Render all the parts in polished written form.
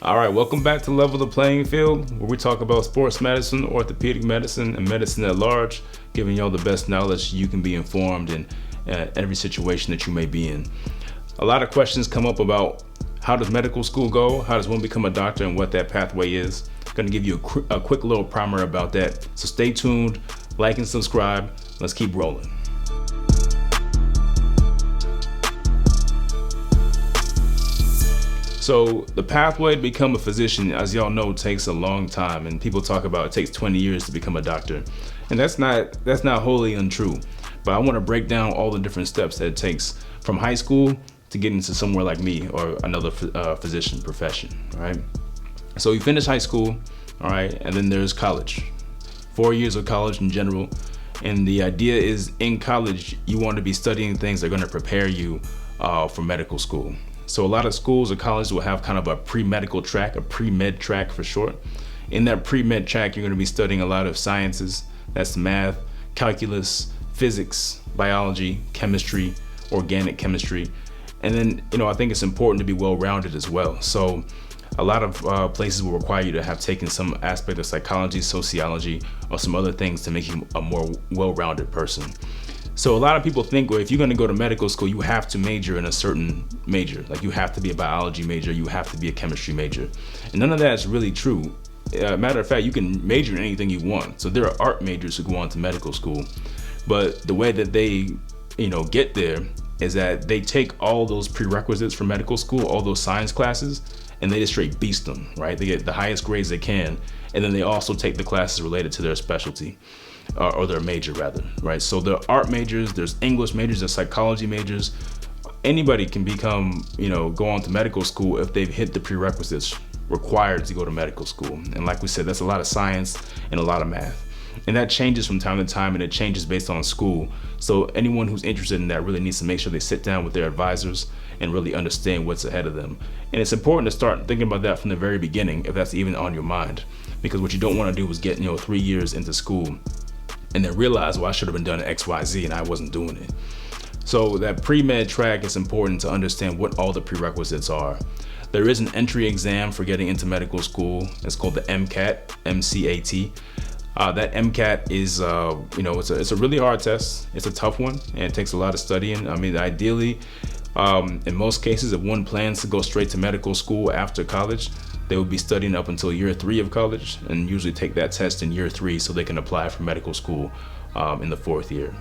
All right, welcome back to Level the Playing Field, where we talk about sports medicine, orthopedic medicine, and medicine at large, giving y'all the best knowledge you can be informed in every situation that you may be in. A lot of questions come up about how does medical school go, how does one become a doctor, and what that pathway is. I'm going to give you a quick little primer about that. So stay tuned, like and subscribe. Let's keep rolling. So the pathway to become a physician, as y'all know, takes a long time, and people talk about it takes 20 years to become a doctor, and that's not wholly untrue. But I want to break down all the different steps that it takes from high school to get into somewhere like me or another physician profession. All right. So you finish high school, all right, and then there's college. 4 years of college in general, and the idea is in college you want to be studying things that are going to prepare you for medical school. So a lot of schools or colleges will have kind of a pre-medical track, a pre-med track for short. In that pre-med track, you're going to be studying a lot of sciences. That's math, calculus, physics, biology, chemistry, organic chemistry. And then, I think it's important to be well-rounded as well. So a lot of places will require you to have taken some aspect of psychology, sociology, or some other things to make you a more well-rounded person. So a lot of people think, well, if you're going to go to medical school, you have to major in a certain major. Like you have to be a biology major, you have to be a chemistry major. And none of that is really true. Matter of fact, you can major in anything you want. So there are art majors who go on to medical school. But the way that they, get there is that they take all those prerequisites for medical school, all those science classes, and they just straight beast them, right? They get the highest grades they can. And then they also take the classes related to their specialty. Or their major rather, right? So there are art majors, there's English majors, there's psychology majors. Anybody can become, go on to medical school if they've hit the prerequisites required to go to medical school. And like we said, that's a lot of science and a lot of math. And that changes from time to time, and it changes based on school. So anyone who's interested in that really needs to make sure they sit down with their advisors and really understand what's ahead of them. And it's important to start thinking about that from the very beginning, if that's even on your mind. Because what you don't want to do is get, 3 years into school and then realize, well, I should have been done X, Y, Z, and I wasn't doing it. So that pre-med track is important to understand what all the prerequisites are. There is an entry exam for getting into medical school. It's called the MCAT, M-C-A-T. That MCAT is, it's a really hard test. It's a tough one, and it takes a lot of studying. I mean, ideally, in most cases, if one plans to go straight to medical school after college, they would be studying up until year 3 of college and usually take that test in year 3 so they can apply for medical school in the 4th year.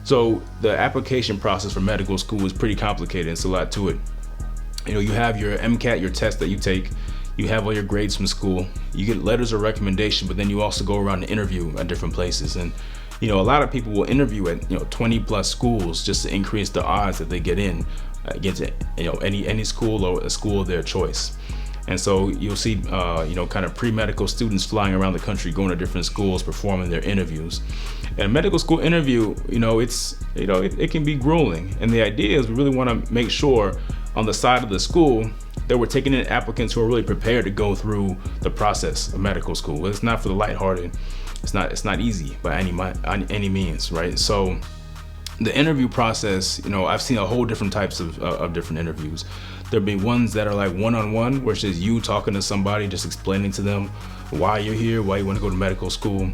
So the application process for medical school is pretty complicated. It's a lot to it. You have your MCAT, your test that you take. You have all your grades from school. You get letters of recommendation, but then you also go around and interview at different places. And a lot of people will interview at 20 plus schools just to increase the odds that they get in, get to any school or a school of their choice. And so you'll see, kind of pre-medical students flying around the country, going to different schools, performing their interviews. And a medical school interview, it can be grueling. And the idea is we really want to make sure on the side of the school that we're taking in applicants who are really prepared to go through the process of medical school. It's not for the lighthearted. It's not easy by any means, right? So the interview process, I've seen a whole different types of different interviews. There'll be ones that are like one-on-one, where it's just you talking to somebody, just explaining to them why you're here, why you want to go to medical school.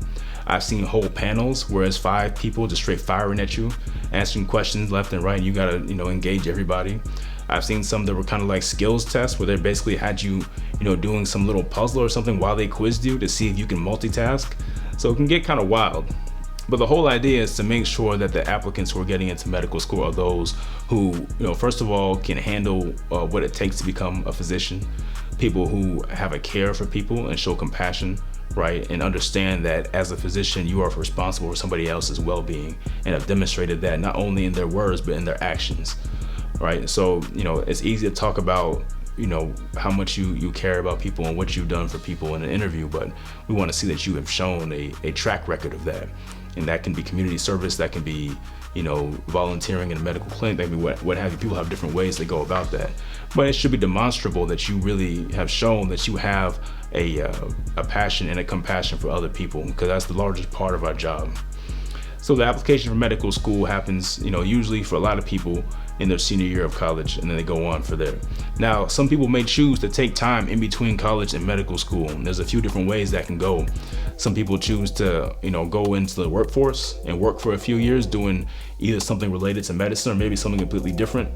I've seen whole panels where it's 5 people just straight firing at you, answering questions left and right, and you gotta, engage everybody. I've seen some that were kind of like skills tests, where they basically had you, doing some little puzzle or something while they quizzed you to see if you can multitask. So it can get kind of wild. But the whole idea is to make sure that the applicants who are getting into medical school are those who, first of all, can handle what it takes to become a physician, people who have a care for people and show compassion, right? And understand that as a physician, you are responsible for somebody else's well-being and have demonstrated that not only in their words, but in their actions, right? So, it's easy to talk about, how much you care about people and what you've done for people in an interview, but we want to see that you have shown a track record of that. And that can be community service, that can be, volunteering in a medical clinic, that can be what have you. People have different ways they go about that. But it should be demonstrable that you really have shown that you have a passion and a compassion for other people, because that's the largest part of our job. So the application for medical school happens, usually for a lot of people in their senior year of college, and then they go on for there. Now, some people may choose to take time in between college and medical school. And there's a few different ways that can go. Some people choose to, go into the workforce and work for a few years doing either something related to medicine or maybe something completely different,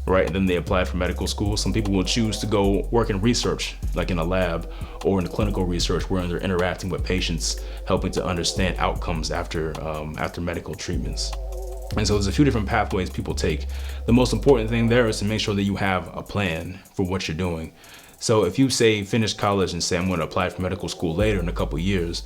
right? And then they apply for medical school. Some people will choose to go work in research, like in a lab or in clinical research, where they're interacting with patients, helping to understand outcomes after medical treatments. And so there's a few different pathways people take. The most important thing there is to make sure that you have a plan for what you're doing. So if you say finish college and say I'm going to apply for medical school later in a couple years,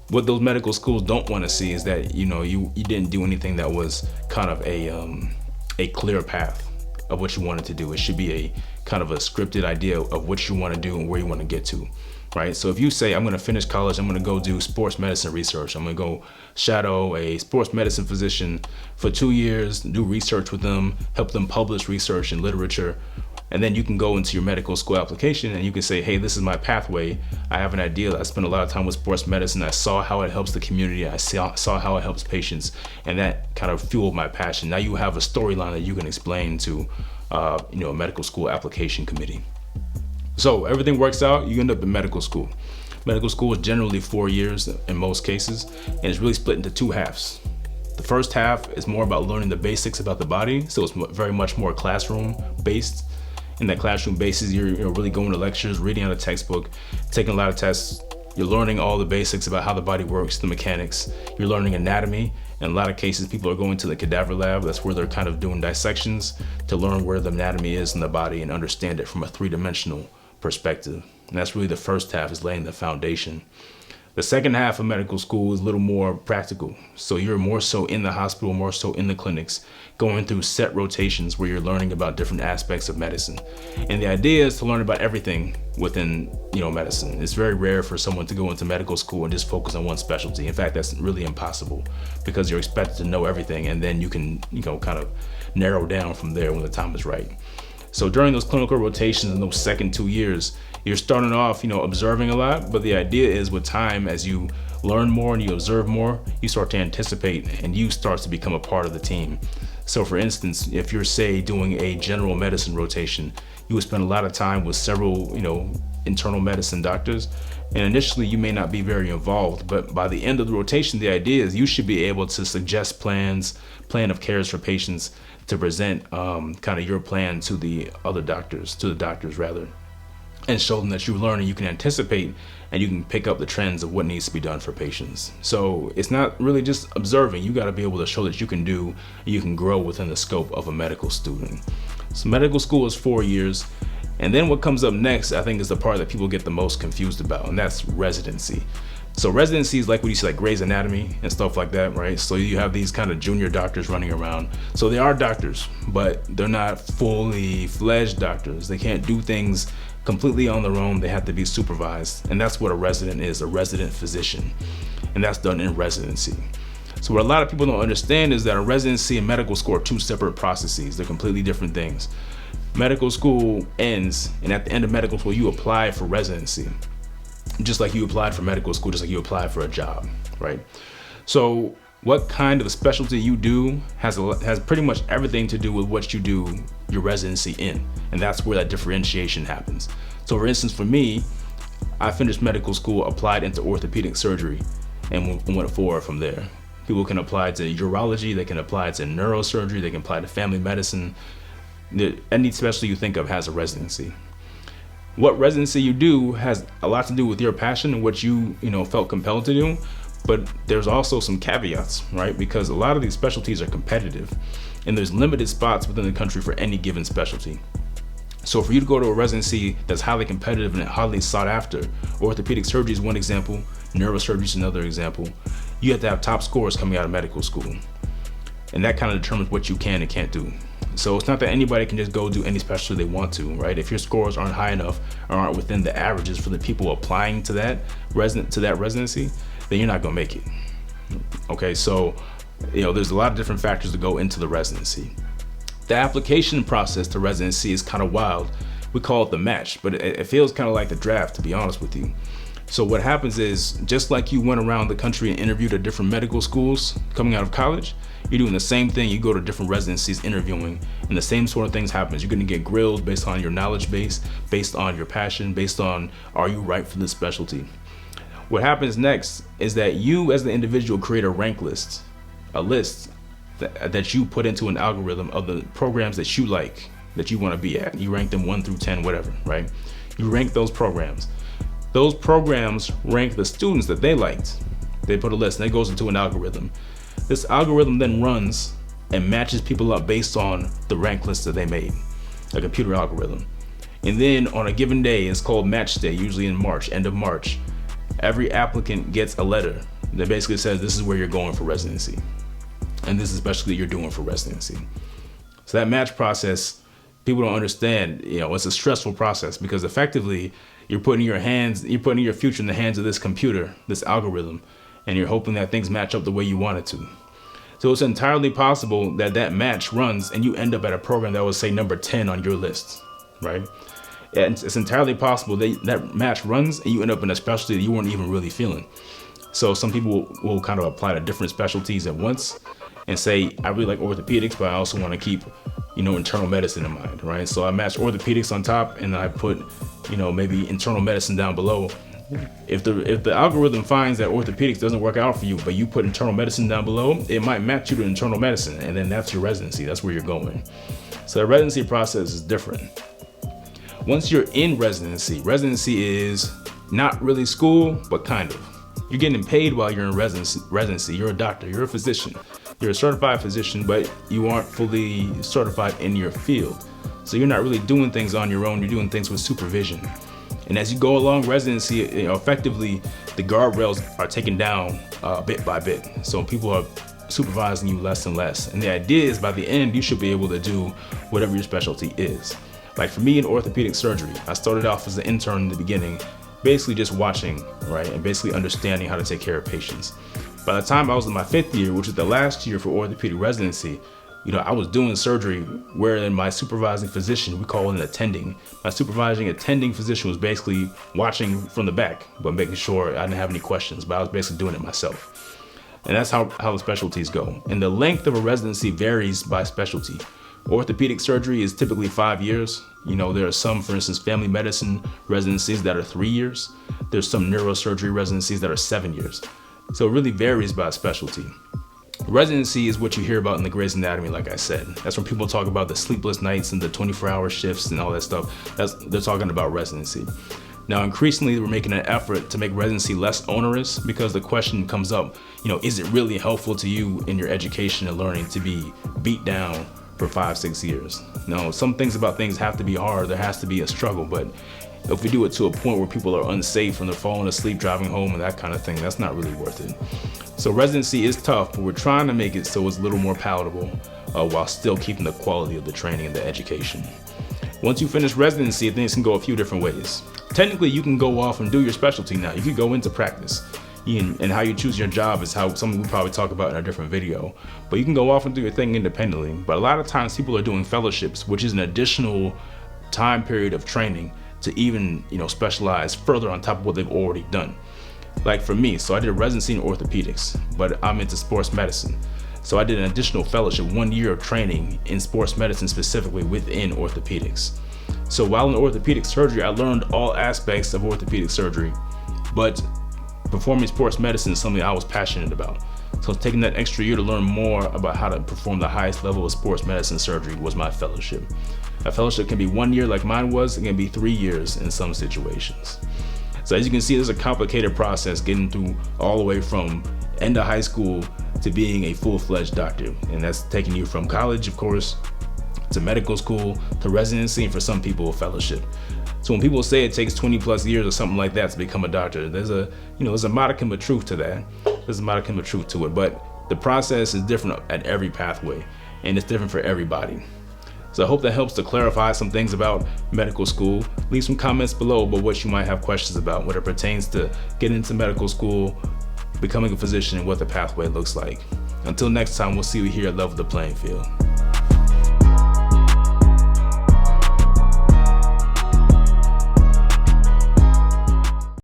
what those medical schools don't want to see is that you didn't do anything that was kind of a clear path of what you wanted to do. It should be a kind of a scripted idea of what you want to do and where you want to get to. Right? So if you say, I'm going to finish college, I'm going to go do sports medicine research. I'm going to go shadow a sports medicine physician for 2 years, do research with them, help them publish research and literature. And then you can go into your medical school application and you can say, hey, this is my pathway. I have an idea. I spent a lot of time with sports medicine. I saw how it helps the community. I saw how it helps patients. And that kind of fueled my passion. Now you have a storyline that you can explain to a medical school application committee. So everything works out, you end up in medical school. Medical school is generally 4 years in most cases, and it's really split into two halves. The first half is more about learning the basics about the body, so it's very much more classroom based. In that classroom basis, you're really going to lectures, reading out a textbook, taking a lot of tests. You're learning all the basics about how the body works, the mechanics. You're learning anatomy. In a lot of cases, people are going to the cadaver lab. That's where they're kind of doing dissections to learn where the anatomy is in the body and understand it from a three-dimensional perspective. And that's really the first half, is laying the foundation. The second half of medical school is a little more practical. So you're more so in the hospital, more so in the clinics, going through set rotations where you're learning about different aspects of medicine. And the idea is to learn about everything within, medicine. It's very rare for someone to go into medical school and just focus on one specialty. In fact, that's really impossible, because you're expected to know everything, and then you can, kind of narrow down from there when the time is right. So during those clinical rotations in those second 2 years, you're starting off, observing a lot, but the idea is with time, as you learn more and you observe more, you start to anticipate and you start to become a part of the team. So for instance, if you're, say, doing a general medicine rotation, you would spend a lot of time with several, internal medicine doctors. And initially you may not be very involved, but by the end of the rotation, the idea is you should be able to suggest plan of cares for patients, to present kind of your plan to the doctors rather, and show them that you learn and you can anticipate and you can pick up the trends of what needs to be done for patients. So it's not really just observing. You got to be able to show that you can do, you can grow within the scope of a medical student. So medical school is 4 years. And then what comes up next, I think, is the part that people get the most confused about, and that's residency. So residency is like what you see, like Grey's Anatomy and stuff like that, right? So you have these kind of junior doctors running around. So they are doctors, but they're not fully fledged doctors. They can't do things completely on their own. They have to be supervised. And that's what a resident is, a resident physician. And that's done in residency. So what a lot of people don't understand is that a residency and medical school are two separate processes. They're completely different things. Medical school ends, and at the end of medical school, you apply for residency. Just like you applied for medical school, just like you applied for a job, right? So what kind of specialty you do has pretty much everything to do with what you do your residency in. And that's where that differentiation happens. So for instance, for me, I finished medical school, applied into orthopedic surgery, and went forward from there. People can apply to urology, they can apply to neurosurgery, they can apply to family medicine. Any specialty you think of has a residency. What residency you do has a lot to do with your passion and what you felt compelled to do, but there's also some caveats, right? Because a lot of these specialties are competitive, and there's limited spots within the country for any given specialty. So for you to go to a residency that's highly competitive and highly sought after, orthopedic surgery is one example, neurosurgery is another example, you have to have top scores coming out of medical school. And that kind of determines what you can and can't do. So it's not that anybody can just go do any specialty they want to, right? If your scores aren't high enough or aren't within the averages for the people applying to that residency, then you're not gonna make it. Okay, so there's a lot of different factors that go into the residency. The application process to residency is kind of wild. We call it the match, but it feels kind of like the draft, to be honest with you. So what happens is, just like you went around the country and interviewed at different medical schools coming out of college, you're doing the same thing. You go to different residencies interviewing, and the same sort of things happens. You're gonna get grilled based on your knowledge base, based on your passion, based on, are you right for this specialty? What happens next is that you as the individual create a rank list, a list that you put into an algorithm of the programs that you like, that you wanna be at. You rank them 1 through 10, whatever, right? You rank those programs. Those programs rank the students that they liked. They put a list and it goes into an algorithm. This algorithm then runs and matches people up based on the rank list that they made, a computer algorithm. And then on a given day, it's called match day, usually in March, end of March, every applicant gets a letter that basically says this is where you're going for residency. And this is especially you're doing for residency. So that match process, people don't understand, it's a stressful process because effectively you're putting your future in the hands of this computer, this algorithm, and you're hoping that things match up the way you want it to. So it's entirely possible that that match runs and you end up at a program that would say number 10 on your list, right? And it's entirely possible that that match runs and you end up in a specialty that you weren't even really feeling. So some people will kind of apply to different specialties at once and say, I really like orthopedics, but I also want to keep, internal medicine in mind, right? So I match orthopedics on top and I put, maybe internal medicine down below. If the algorithm finds that orthopedics doesn't work out for you, but you put internal medicine down below, it might match you to internal medicine, and then that's your residency. That's where you're going. So the residency process is different. Once you're in residency is not really school, but kind of. You're getting paid while you're in residency. You're a doctor, you're a physician. You're a certified physician, but you aren't fully certified in your field. So you're not really doing things on your own, you're doing things with supervision. And as you go along residency, effectively the guardrails are taken down bit by bit. So people are supervising you less and less. And the idea is by the end, you should be able to do whatever your specialty is. Like for me in orthopedic surgery, I started off as an intern in the beginning, basically just watching, right? And basically understanding how to take care of patients. By the time I was in my 5th year, which is the last year for orthopedic residency, I was doing surgery wherein my supervising physician, we call it an attending. My supervising attending physician was basically watching from the back, but making sure I didn't have any questions, but I was basically doing it myself. And that's how the specialties go. And the length of a residency varies by specialty. Orthopedic surgery is typically 5 years. There are some, for instance, family medicine residencies that are 3 years. There's some neurosurgery residencies that are 7 years. So it really varies by specialty. Residency is what you hear about in the Grey's Anatomy, like I said. That's when people talk about the sleepless nights and the 24-hour shifts and all that stuff. They're talking about residency. Now, increasingly, we're making an effort to make residency less onerous because the question comes up, is it really helpful to you in your education and learning to be beat down for 5-6 years? No, some things about things have to be hard. There has to be a struggle, but if we do it to a point where people are unsafe and they're falling asleep driving home and that kind of thing, that's not really worth it. So residency is tough, but we're trying to make it so it's a little more palatable while still keeping the quality of the training and the education. Once you finish residency, things can go a few different ways. Technically, you can go off and do your specialty now. You can go into practice. And how you choose your job is something we probably talk about in a different video. But you can go off and do your thing independently. But a lot of times people are doing fellowships, which is an additional time period of training to even specialize further on top of what they've already done. Like for me, so I did a residency in orthopedics, but I'm into sports medicine. So I did an additional fellowship, 1 year of training in sports medicine specifically within orthopedics. So while in orthopedic surgery, I learned all aspects of orthopedic surgery, but performing sports medicine is something I was passionate about. So taking that extra year to learn more about how to perform the highest level of sports medicine surgery was my fellowship. A fellowship can be 1 year like mine was, it can be 3 years in some situations. So as you can see, there's a complicated process getting through all the way from end of high school to being a full-fledged doctor. And that's taking you from college, of course, to medical school, to residency, and for some people, a fellowship. So when people say it takes 20 plus years or something like that to become a doctor, there's a modicum of truth to that. There's a modicum of truth to it, but the process is different at every pathway, and it's different for everybody. So I hope that helps to clarify some things about medical school. Leave some comments below about what you might have questions about when it pertains to getting into medical school, becoming a physician, and what the pathway looks like. Until next time, we'll see you here at Level the Playing Field.